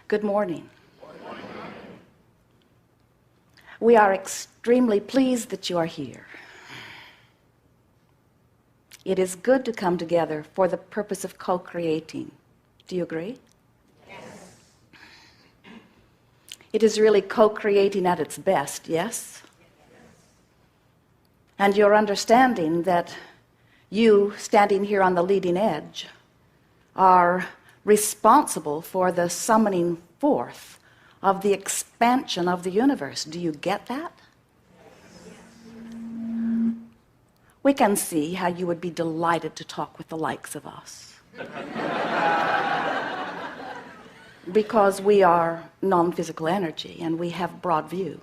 Good morning. We are extremely pleased that you are here. It is good to come together for the purpose of co-creating. Do you agree? Yes. It is really co-creating at its best, yes? And you're understanding that you, standing here on the leading edge, are responsible for the summoning forth of the expansion of the universe. Do you get that? We can see how you would be delighted to talk with the likes of us. Because we are non-physical energy and we have broad view.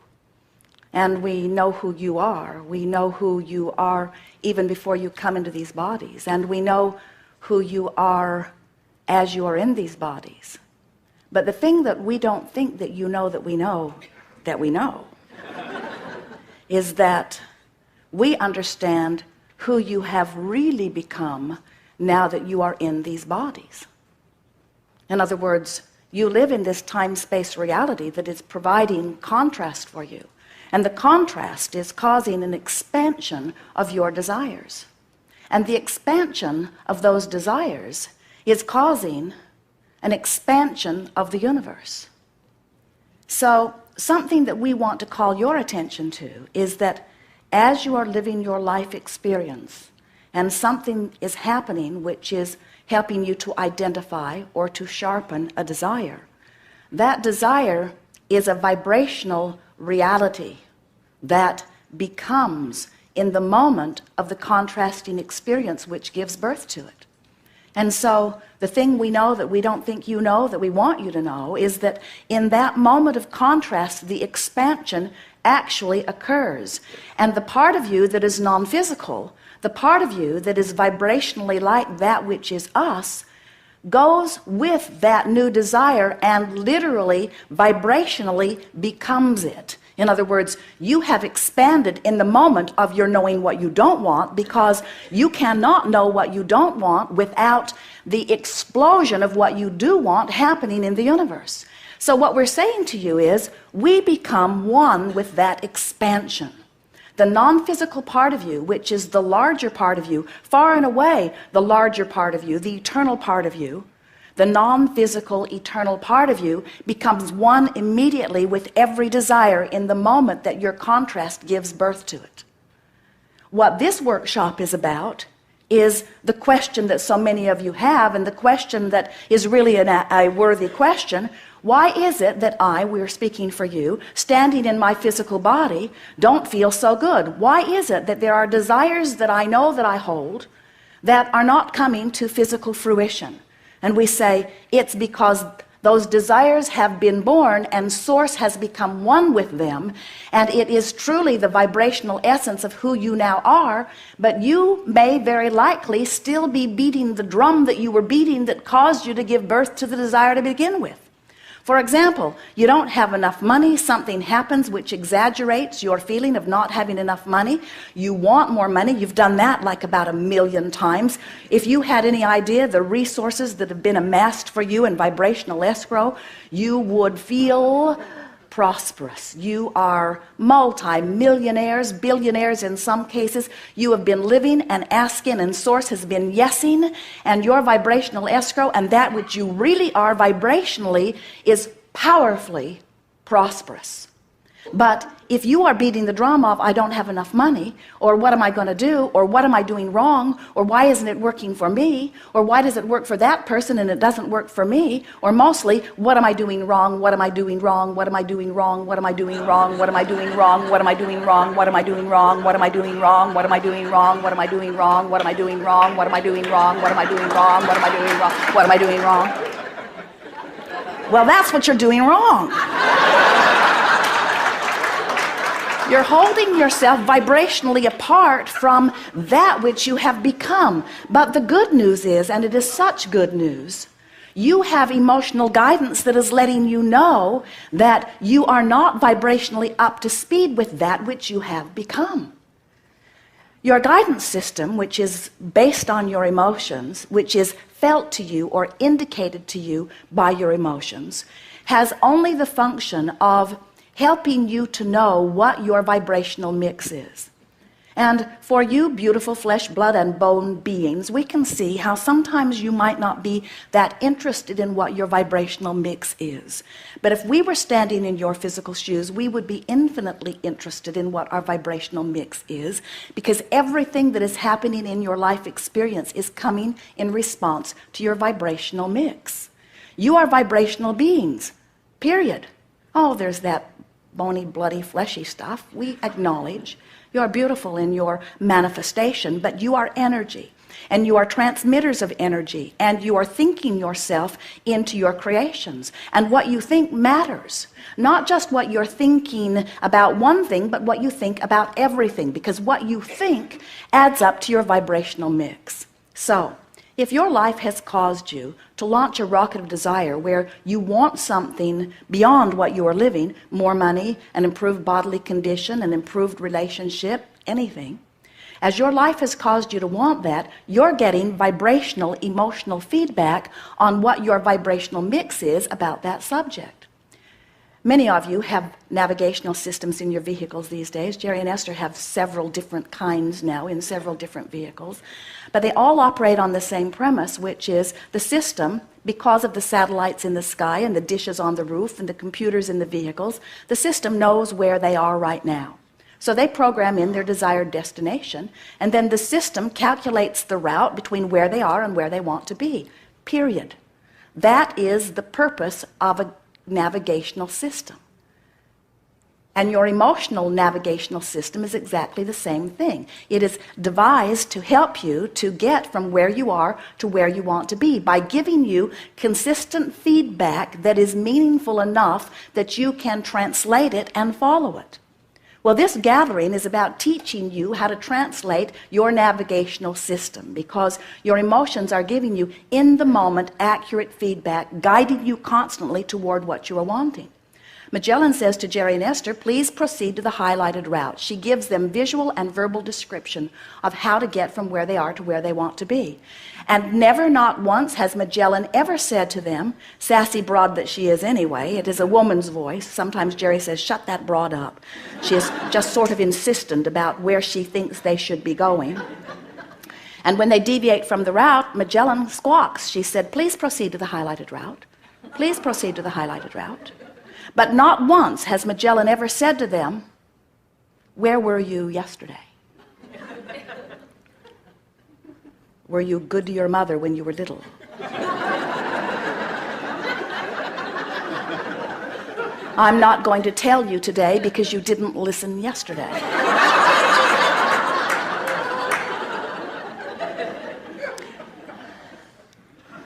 And we know who you are. We know who you are even before you come into these bodies. And we know who you are as you are in these bodies. But the thing that we don't think that you know that we know is that we understand who you have really become now that you are in these bodies. In other words, you live in this time-space reality that is providing contrast for you. And the contrast is causing an expansion of your desires. And the expansion of those desires is causing an expansion of the universe. So something that we want to call your attention to is that as you are living your life experience and something is happening which is helping you to identify or to sharpen a desire, that desire is a vibrational reality that becomes in the moment of the contrasting experience which gives birth to it. And so the thing we know that we don't think you know, that we want you to know, is that in that moment of contrast, the expansion actually occurs. And the part of you that is non-physical, the part of you that is vibrationally like that which is us, goes with that new desire and literally, vibrationally becomes it. In other words, you have expanded in the moment of your knowing what you don't want, because you cannot know what you don't want without the explosion of what you do want happening in the universe. So what we're saying to you is, we become one with that expansion. The non-physical part of you, which is the larger part of you, far and away the larger part of you, the eternal part of you, the non-physical eternal part of you becomes one immediately with every desire in the moment that your contrast gives birth to it. What this workshop is about is the question that so many of you have, and the question that is really a worthy question. Why is it that we're speaking for you, standing in my physical body, don't feel so good? Why is it that there are desires that I know that I hold that are not coming to physical fruition? And we say, it's because those desires have been born and Source has become one with them, and it is truly the vibrational essence of who you now are, but you may very likely still be beating the drum that you were beating that caused you to give birth to the desire to begin with. For example, you don't have enough money, something happens which exaggerates your feeling of not having enough money. You want more money, you've done that like about 1,000,000 times. If you had any idea the resources that have been amassed for you in vibrational escrow, you would feel prosperous. You are multi-millionaires, billionaires in some cases. You have been living and asking, and Source has been yesing, and your vibrational escrow and that which you really are vibrationally is powerfully prosperous. But if you are beating the drum of, I don't have enough money, or what am I going to do, or what am I doing wrong, or why isn't it working for me, or why does it work for that person and it doesn't work for me, or mostly, what am I doing wrong, what am I doing wrong, what am I doing wrong, what am I doing wrong, what am I doing wrong, what am I doing wrong, what am I doing wrong, what am I doing wrong, what am I doing wrong, what am I doing wrong, what am I doing wrong, what am I doing wrong, what am I doing wrong, what am I doing wrong, what am I doing wrong? Well, that's what you're doing wrong. You're holding yourself vibrationally apart from that which you have become. But the good news is, and it is such good news, you have emotional guidance that is letting you know that you are not vibrationally up to speed with that which you have become. Your guidance system, which is based on your emotions, which is felt to you or indicated to you by your emotions, has only the function of helping you to know what your vibrational mix is. And for you beautiful flesh, blood, and bone beings, we can see how sometimes you might not be that interested in what your vibrational mix is. But if we were standing in your physical shoes, we would be infinitely interested in what our vibrational mix is, because everything that is happening in your life experience is coming in response to your vibrational mix. You are vibrational beings, period. Oh, there's that bony, bloody, fleshy stuff. We acknowledge. You are beautiful in your manifestation, but you are energy, and you are transmitters of energy, and you are thinking yourself into your creations. And what you think matters, not just what you're thinking about one thing, but what you think about everything, because what you think adds up to your vibrational mix. So, if your life has caused you to launch a rocket of desire where you want something beyond what you are living, more money, an improved bodily condition, an improved relationship, anything, as your life has caused you to want that, you're getting vibrational, emotional feedback on what your vibrational mix is about that subject. Many of you have navigational systems in your vehicles these days. Jerry and Esther have several different kinds now in several different vehicles. But they all operate on the same premise, which is the system, because of the satellites in the sky and the dishes on the roof and the computers in the vehicles, the system knows where they are right now. So they program in their desired destination, and then the system calculates the route between where they are and where they want to be, period. That is the purpose of a navigational system. And your emotional navigational system is exactly the same thing. It is devised to help you to get from where you are to where you want to be by giving you consistent feedback that is meaningful enough that you can translate it and follow it. Well, this gathering is about teaching you how to translate your navigational system, because your emotions are giving you in the moment accurate feedback, guiding you constantly toward what you are wanting. Magellan says to Jerry and Esther, please proceed to the highlighted route. She gives them visual and verbal description of how to get from where they are to where they want to be. And never, not once, has Magellan ever said to them, sassy broad that she is anyway, it is a woman's voice. Sometimes Jerry says, shut that broad up. She is just sort of insistent about where she thinks they should be going. And when they deviate from the route, Magellan squawks. She said, please proceed to the highlighted route. Please proceed to the highlighted route. But not once has Magellan ever said to them, where were you yesterday? Were you good to your mother when you were little? I'm not going to tell you today because you didn't listen yesterday.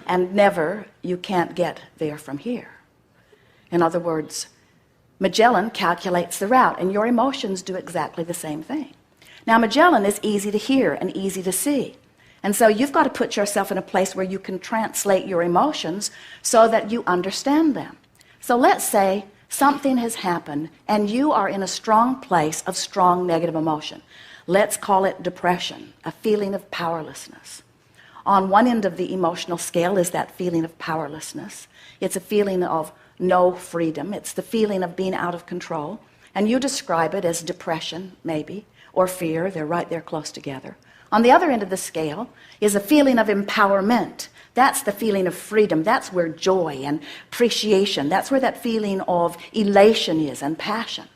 And never, you can't get there from here. In other words, Magellan calculates the route, and your emotions do exactly the same thing. Now, Magellan is easy to hear and easy to see. And so you've got to put yourself in a place where you can translate your emotions so that you understand them. So let's say something has happened, and you are in a strong place of strong negative emotion. Let's call it depression, a feeling of powerlessness. On one end of the emotional scale is that feeling of powerlessness. It's a feeling of no freedom. It's the feeling of being out of control. And you describe it as depression, maybe, or fear. They're right there close together. On the other end of the scale is a feeling of empowerment. That's the feeling of freedom. That's where joy and appreciation, that's where that feeling of elation is, and passion.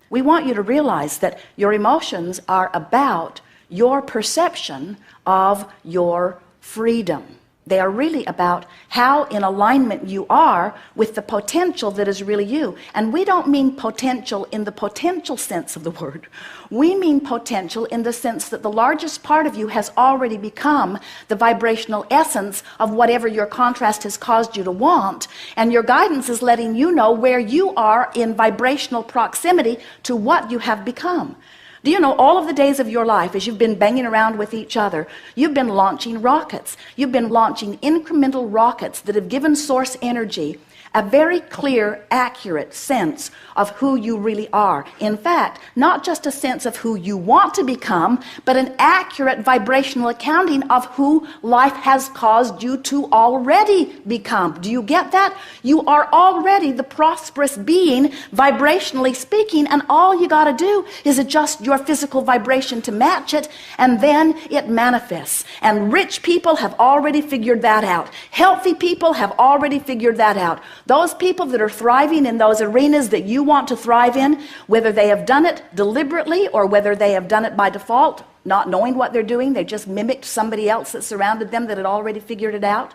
We want you to realize that your emotions are about your perception of your freedom. They are really about how in alignment you are with the potential that is really you. And we don't mean potential in the potential sense of the word. We mean potential in the sense that the largest part of you has already become the vibrational essence of whatever your contrast has caused you to want. And your guidance is letting you know where you are in vibrational proximity to what you have become. Do you know all of the days of your life, as you've been banging around with each other, you've been launching rockets. You've been launching incremental rockets that have given source energy a very clear, accurate sense of who you really are. In fact, not just a sense of who you want to become, but an accurate vibrational accounting of who life has caused you to already become. Do you get that? You are already the prosperous being, vibrationally speaking, and all you got to do is adjust your physical vibration to match it, and then it manifests. And rich people have already figured that out. Healthy people have already figured that out. Those people that are thriving in those arenas that you want to thrive in, whether they have done it deliberately or whether they have done it by default, not knowing what they're doing, they just mimicked somebody else that surrounded them that had already figured it out.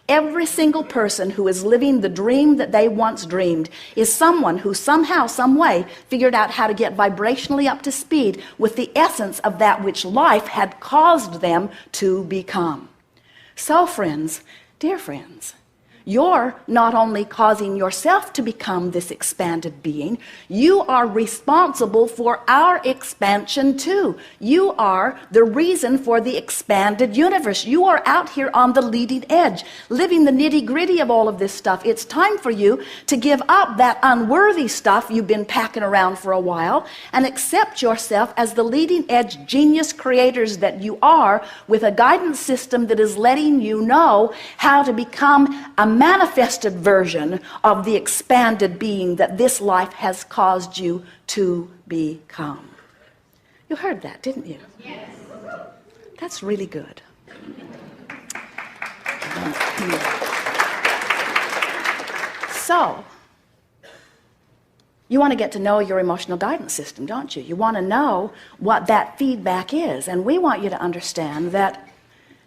Every single person who is living the dream that they once dreamed is someone who somehow, some way, figured out how to get vibrationally up to speed with the essence of that which life had caused them to become. So, friends, dear friends, you're not only causing yourself to become this expanded being, you are responsible for our expansion too. You are the reason for the expanded universe. You are out here on the leading edge, living the nitty-gritty of all of this stuff. It's time for you to give up that unworthy stuff you've been packing around for a while and accept yourself as the leading edge genius creators that you are, with a guidance system that is letting you know how to become a manifested version of the expanded being that this life has caused you to become. You heard that, didn't you? Yes. That's really good. So, you want to get to know your emotional guidance system, don't you? You want to know what that feedback is. And we want you to understand that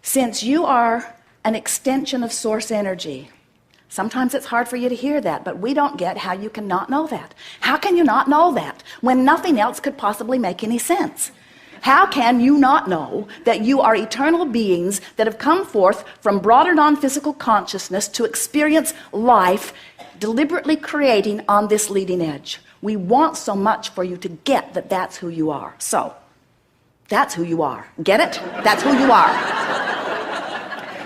since you are an extension of source energy, sometimes it's hard for you to hear that, but we don't get how you can not know that. How can you not know that when nothing else could possibly make any sense? How can you not know that you are eternal beings that have come forth from broader non-physical consciousness to experience life, deliberately creating on this leading edge? We want so much for you to get that that's who you are. So, that's who you are. Get it? That's who you are.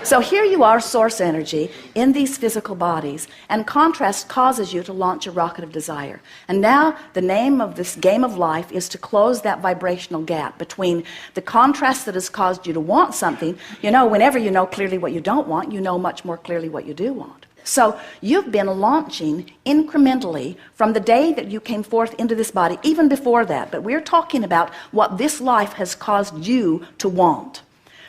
So here you are, source energy, in these physical bodies, and contrast causes you to launch a rocket of desire. And now the name of this game of life is to close that vibrational gap between the contrast that has caused you to want something. You know, whenever you know clearly what you don't want, you know much more clearly what you do want. So you've been launching incrementally from the day that you came forth into this body, even before that. But we're talking about what this life has caused you to want.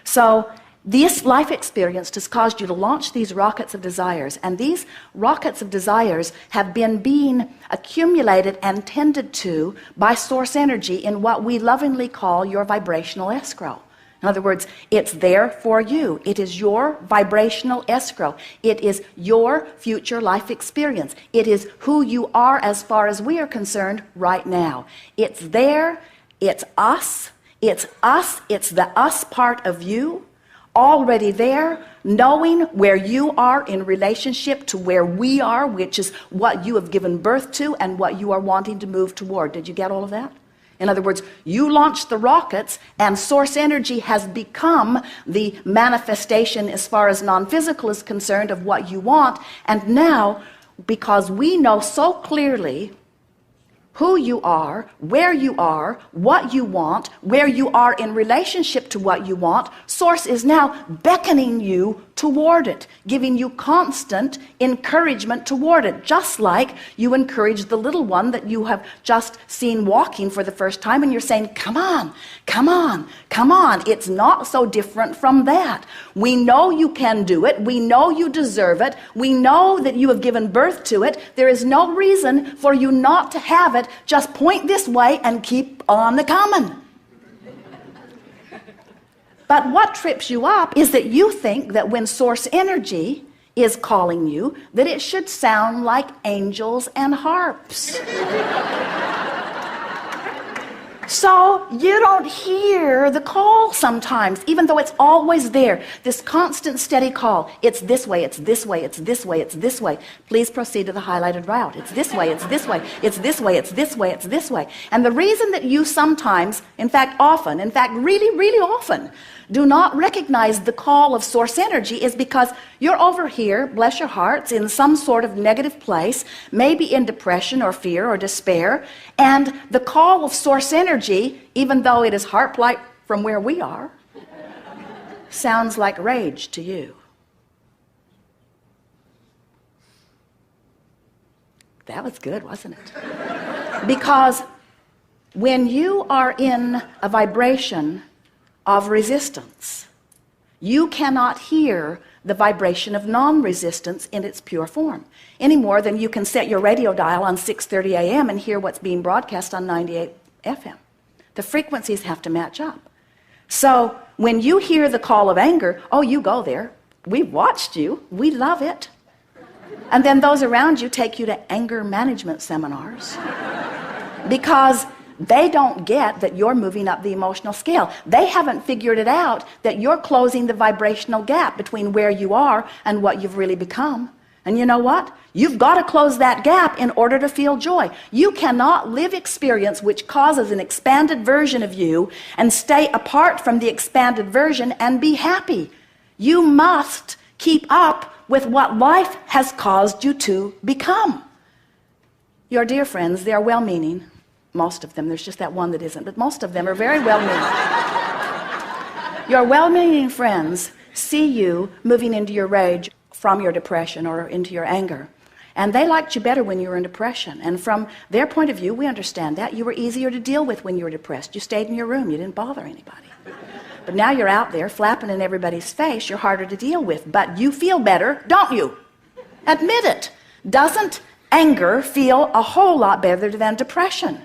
So this life experience has caused you to launch these rockets of desires, and these rockets of desires have been being accumulated and tended to by source energy in what we lovingly call your vibrational escrow. In other words, it's there for you. It is your vibrational escrow. It is your future life experience. It is who you are as far as we are concerned right now. It's there. It's us. It's us. It's the us part of you. Already there, knowing where you are in relationship to where we are, which is what you have given birth to and what you are wanting to move toward. Did you get all of that? In other words, you launched the rockets, and source energy has become the manifestation as far as non-physical is concerned of what you want. And now, because we know so clearly who you are, where you are, what you want, where you are in relationship to what you want, source is now beckoning you toward it, giving you constant encouragement toward it, just like you encourage the little one that you have just seen walking for the first time, and you're saying, come on, come on, come on. It's not so different from that. We know you can do it. We know you deserve it. We know that you have given birth to it. There is no reason for you not to have it. Just point this way and keep on the coming. But what trips you up is that you think that when source energy is calling you, that it should sound like angels and harps. So you don't hear the call sometimes, even though it's always there. This constant, steady call. It's this way, it's this way, it's this way, it's this way. Please proceed to the highlighted route. It's this way, it's this way, it's this way, it's this way, it's this way. And the reason that you sometimes, in fact often, in fact really, really often, do not recognize the call of source energy is because you're over here, bless your hearts, in some sort of negative place, maybe in depression or fear or despair, and the call of source energy, even though it is heart-light from where we are, sounds like rage to you. That was good, wasn't it? Because when you are in a vibration of resistance, you cannot hear the vibration of non-resistance in its pure form any more than you can set your radio dial on 6:30 a.m. and hear what's being broadcast on 98 FM. The frequencies have to match up. So when you hear the call of anger, oh, you go there. We've watched you. We love it. And then those around you take you to anger management seminars because they don't get that you're moving up the emotional scale. They haven't figured it out that you're closing the vibrational gap between where you are and what you've really become. And you know what? You've got to close that gap in order to feel joy. You cannot live experience which causes an expanded version of you and stay apart from the expanded version and be happy. You must keep up with what life has caused you to become. Your dear friends, they are well-meaning. Most of them. There's just that one that isn't. But most of them are very well-meaning. Your well-meaning friends see you moving into your rage from your depression or into your anger. And they liked you better when you were in depression. And from their point of view, we understand that. You were easier to deal with when you were depressed. You stayed in your room. You didn't bother anybody. But now you're out there flapping in everybody's face. You're harder to deal with. But you feel better, don't you? Admit it. Doesn't anger feel a whole lot better than depression?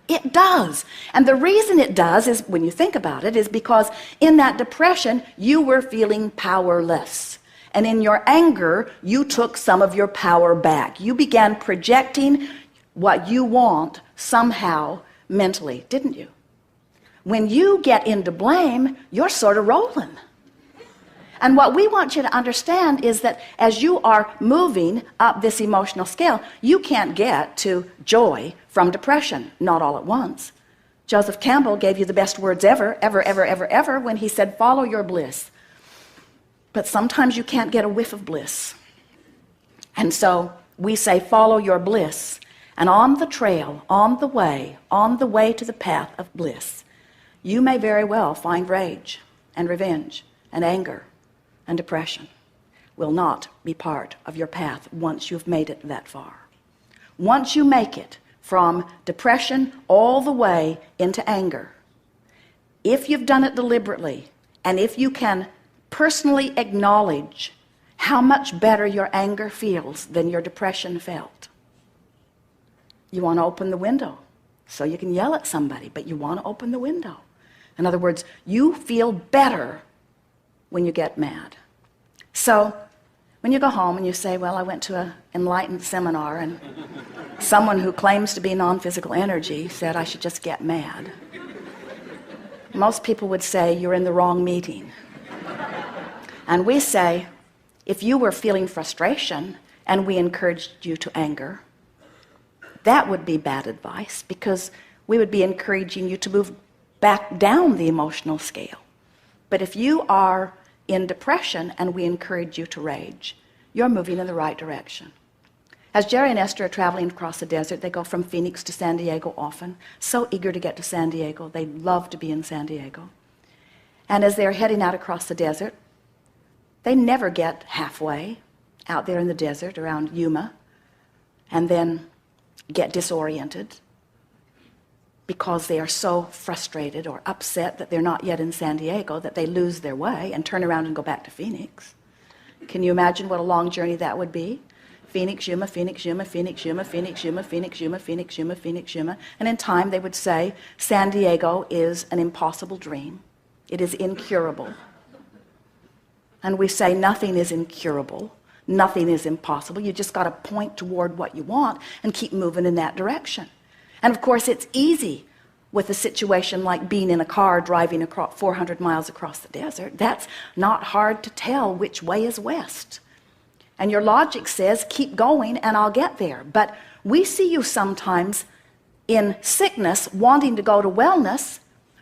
It does. And the reason it does is, when you think about it, is because in that depression, you were feeling powerless. And in your anger, you took some of your power back. You began projecting what you want somehow mentally, didn't you? When you get into blame, you're sort of rolling. And what we want you to understand is that as you are moving up this emotional scale, you can't get to joy from depression, not all at once. Joseph Campbell gave you the best words ever, ever, when he said, follow your bliss. But sometimes you can't get a whiff of bliss. And so we say, follow your bliss. And on the trail, on the way to the path of bliss, you may very well find rage and revenge and anger and depression will not be part of your path once you've made it that far. Once you make it from depression all the way into anger, if you've done it deliberately, and if you can personally acknowledge how much better your anger feels than your depression felt, you want to open the window so you can yell at somebody, but you want to open the window. In other words, you feel better when you get mad. So when you go home and you say, well, I went to an enlightened seminar and someone who claims to be non-physical energy said I should just get mad, most people would say you're in the wrong meeting. And we say, if you were feeling frustration and we encouraged you to anger, that would be bad advice, because we would be encouraging you to move back down the emotional scale. But if you are in depression and we encourage you to rage, you're moving in the right direction. As Jerry and Esther are traveling across the desert, they go from Phoenix to San Diego often, so eager to get to San Diego. They love to be in San Diego. And as they're heading out across the desert, they never get halfway out there in the desert around Yuma and then get disoriented because they are so frustrated or upset that they're not yet in San Diego that they lose their way and turn around and go back to Phoenix. Can you imagine what a long journey that would be? Phoenix, Yuma, Phoenix, Yuma, Phoenix, Yuma, Phoenix, Yuma, Phoenix, Yuma, Phoenix, Yuma, Phoenix, Yuma. And in time they would say, San Diego is an impossible dream. It is incurable. And we say nothing is incurable. Nothing is impossible. You just got to point toward what you want and keep moving in that direction. And of course, it's easy with a situation like being in a car driving across 400 miles across the desert. That's not hard to tell which way is west. And your logic says, keep going and I'll get there. But we see you sometimes in sickness wanting to go to wellness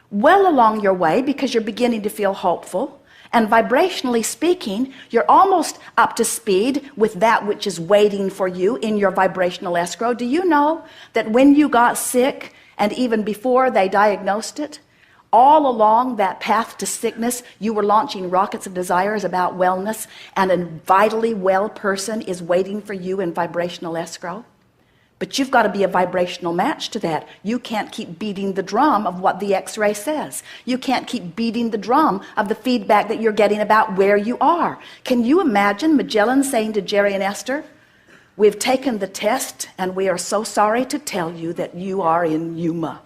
well along your way because you're beginning to feel hopeful. And vibrationally speaking, you're almost up to speed with that which is waiting for you in your vibrational escrow. Do you know that when you got sick, and even before they diagnosed it, all along that path to sickness, you were launching rockets of desires about wellness, and a vitally well person is waiting for you in vibrational escrow? But you've got to be a vibrational match to that. You can't keep beating the drum of what the X-ray says. You can't keep beating the drum of the feedback that you're getting about where you are. Can you imagine Magellan saying to Jerry and Esther, we've taken the test and we are so sorry to tell you that you are in Yuma.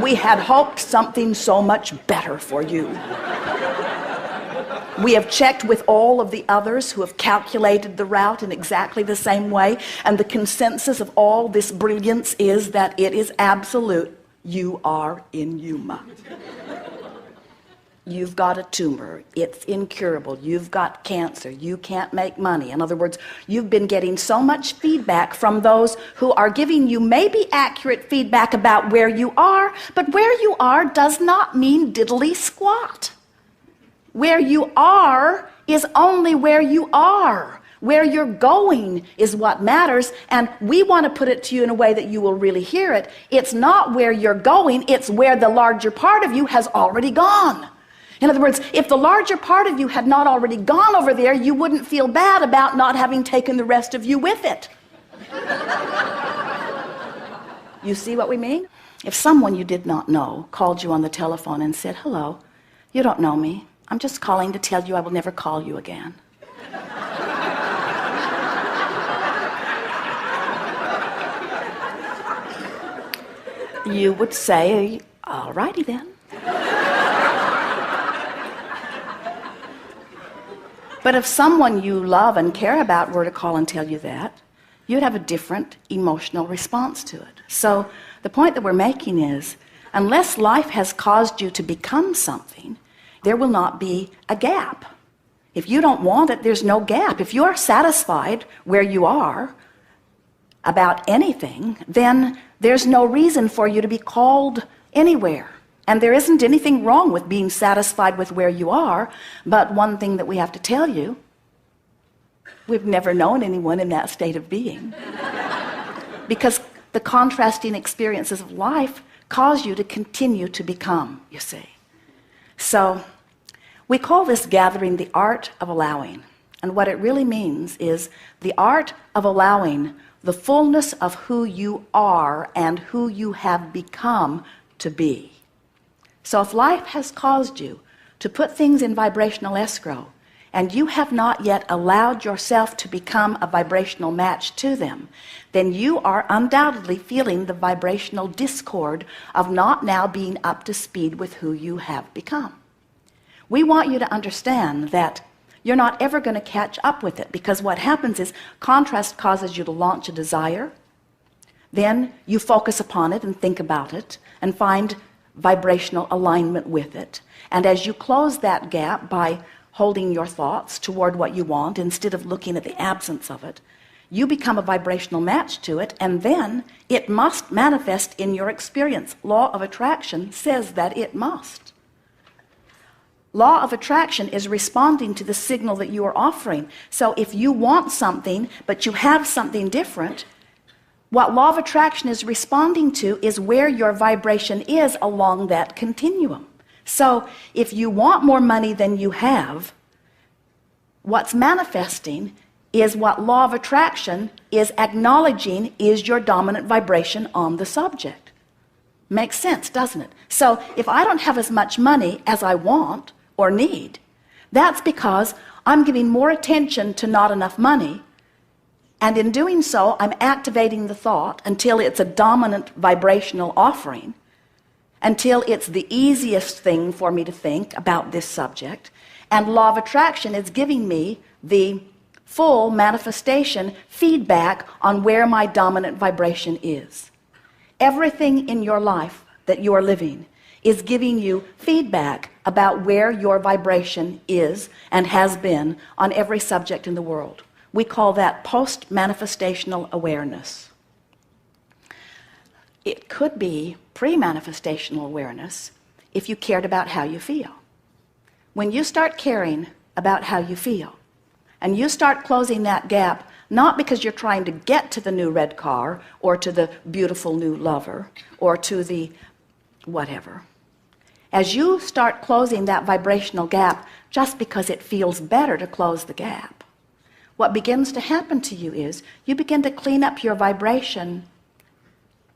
We had hoped something so much better for you. We have checked with all of the others who have calculated the route in exactly the same way, and the consensus of all this brilliance is that it is absolute. You are in Yuma. You've got a tumor. It's incurable. You've got cancer. You can't make money. In other words, you've been getting so much feedback from those who are giving you maybe accurate feedback about where you are, but where you are does not mean diddly squat. Where you are is only where you are. Where you're going is what matters, and we want to put it to you in a way that you will really hear it. It's not where you're going, it's where the larger part of you has already gone. In other words, if the larger part of you had not already gone over there, you wouldn't feel bad about not having taken the rest of you with it. You see what we mean? If someone you did not know called you on the telephone and said, hello, you don't know me. I'm just calling to tell you I will never call you again. You would say, all righty then. But if someone you love and care about were to call and tell you that, you'd have a different emotional response to it. So the point that we're making is, unless life has caused you to become something, there will not be a gap. If you don't want it, there's no gap. If you are satisfied where you are about anything, then there's no reason for you to be called anywhere. And there isn't anything wrong with being satisfied with where you are, but one thing that we have to tell you, we've never known anyone in that state of being. Because the contrasting experiences of life cause you to continue to become, you see. So we call this gathering the art of allowing. And what it really means is the art of allowing the fullness of who you are and who you have become to be. So if life has caused you to put things in vibrational escrow, and you have not yet allowed yourself to become a vibrational match to them, then you are undoubtedly feeling the vibrational discord of not now being up to speed with who you have become. We want you to understand that you're not ever going to catch up with it, because what happens is contrast causes you to launch a desire, then you focus upon it and think about it and find vibrational alignment with it. And as you close that gap by holding your thoughts toward what you want instead of looking at the absence of it, you become a vibrational match to it, and then it must manifest in your experience. Law of attraction says that it must. Law of attraction is responding to the signal that you are offering. So if you want something, but you have something different, what law of attraction is responding to is where your vibration is along that continuum. So if you want more money than you have, what's manifesting is what law of attraction is acknowledging is your dominant vibration on the subject. Makes sense, doesn't it? So if I don't have as much money as I want or need, that's because I'm giving more attention to not enough money. And in doing so, I'm activating the thought until it's a dominant vibrational offering, until it's the easiest thing for me to think about this subject. And law of attraction is giving me the full manifestation feedback on where my dominant vibration is. Everything in your life that you are living is giving you feedback about where your vibration is and has been on every subject in the world. We call that post-manifestational awareness. It could be pre-manifestational awareness if you cared about how you feel. When you start caring about how you feel, and you start closing that gap, not because you're trying to get to the new red car, or to the beautiful new lover, or to the whatever. As you start closing that vibrational gap just because it feels better to close the gap, what begins to happen to you is you begin to clean up your vibration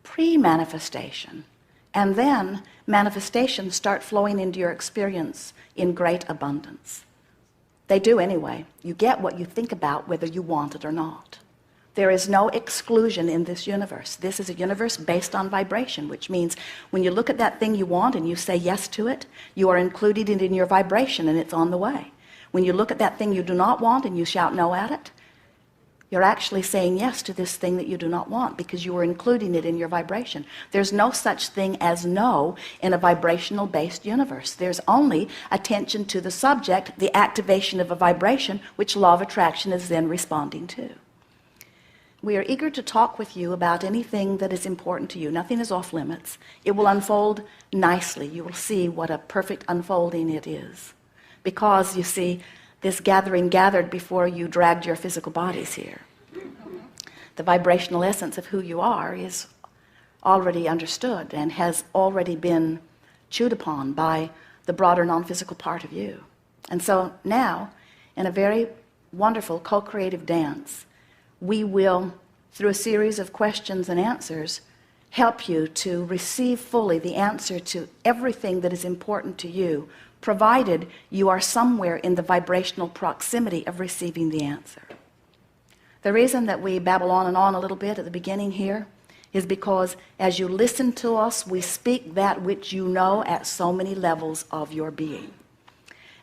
pre-manifestation, and then manifestations start flowing into your experience in great abundance. They do anyway. You get what you think about, whether you want it or not. There is no exclusion in this universe. This is a universe based on vibration, which means when you look at that thing you want and you say yes to it, you are including it in your vibration and it's on the way. When you look at that thing you do not want and you shout no at it, you're actually saying yes to this thing that you do not want, because you are including it in your vibration. There's no such thing as no in a vibrational based universe. There's only attention to the subject, the activation of a vibration, which law of attraction is then responding to. We are eager to talk with you about anything that is important to you. Nothing is off limits. It will unfold nicely. You will see what a perfect unfolding it is. Because, you see, this gathering gathered before you dragged your physical bodies here. The vibrational essence of who you are is already understood and has already been chewed upon by the broader non-physical part of you. And so now, in a very wonderful co-creative dance, we will, through a series of questions and answers, help you to receive fully the answer to everything that is important to you, provided you are somewhere in the vibrational proximity of receiving the answer. The reason that we babble on and on a little bit at the beginning here is because as you listen to us, we speak that which you know at so many levels of your being.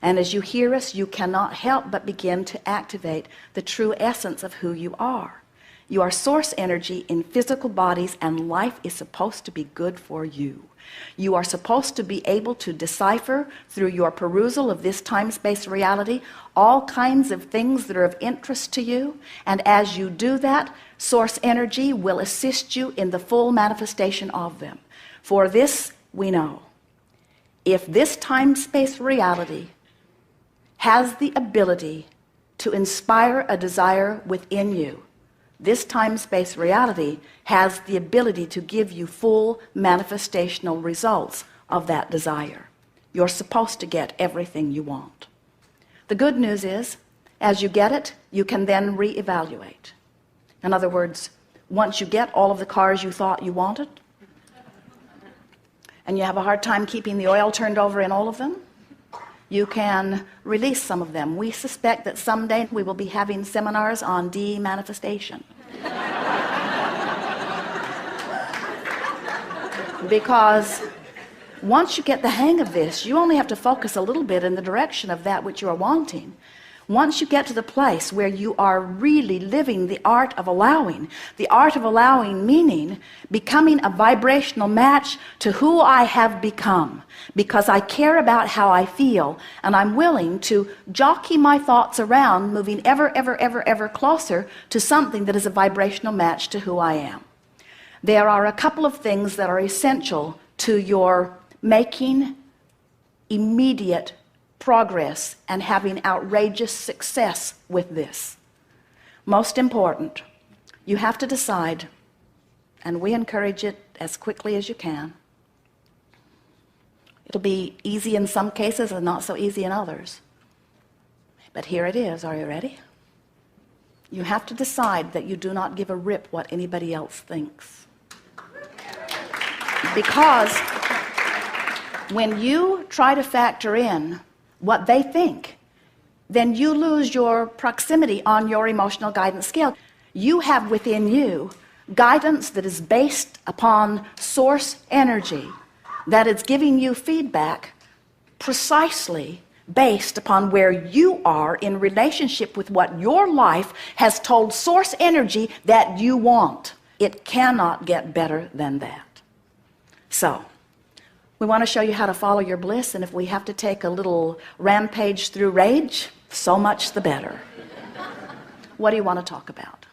And as you hear us, you cannot help but begin to activate the true essence of who you are. You are source energy in physical bodies, and life is supposed to be good for you. You are supposed to be able to decipher through your perusal of this time-space reality all kinds of things that are of interest to you, and as you do that, source energy will assist you in the full manifestation of them. For this we know, if this time-space reality has the ability to inspire a desire within you, this time-space reality has the ability to give you full manifestational results of that desire. You're supposed to get everything you want. The good news is, as you get it, you can then reevaluate. In other words, once you get all of the cars you thought you wanted, and you have a hard time keeping the oil turned over in all of them, you can release some of them. We suspect that someday we will be having seminars on de-manifestation. Because once you get the hang of this, you only have to focus a little bit in the direction of that which you are wanting. Once you get to the place where you are really living the art of allowing meaning becoming a vibrational match to who I have become, because I care about how I feel, and I'm willing to jockey my thoughts around, moving ever closer to something that is a vibrational match to who I am. There are a couple of things that are essential to your making immediate progress and having outrageous success with this. Most important, you have to decide, and we encourage it as quickly as you can. It'll be easy in some cases and not so easy in others. But here it is. Are you ready? You have to decide that you do not give a rip what anybody else thinks. Because when you try to factor in what they think, then you lose your proximity on your emotional guidance scale. You have within you guidance that is based upon source energy, that is giving you feedback precisely based upon where you are in relationship with what your life has told source energy that you want. It cannot get better than that. So, we want to show you how to follow your bliss, and if we have to take a little rampage through rage, so much the better. What do you want to talk about?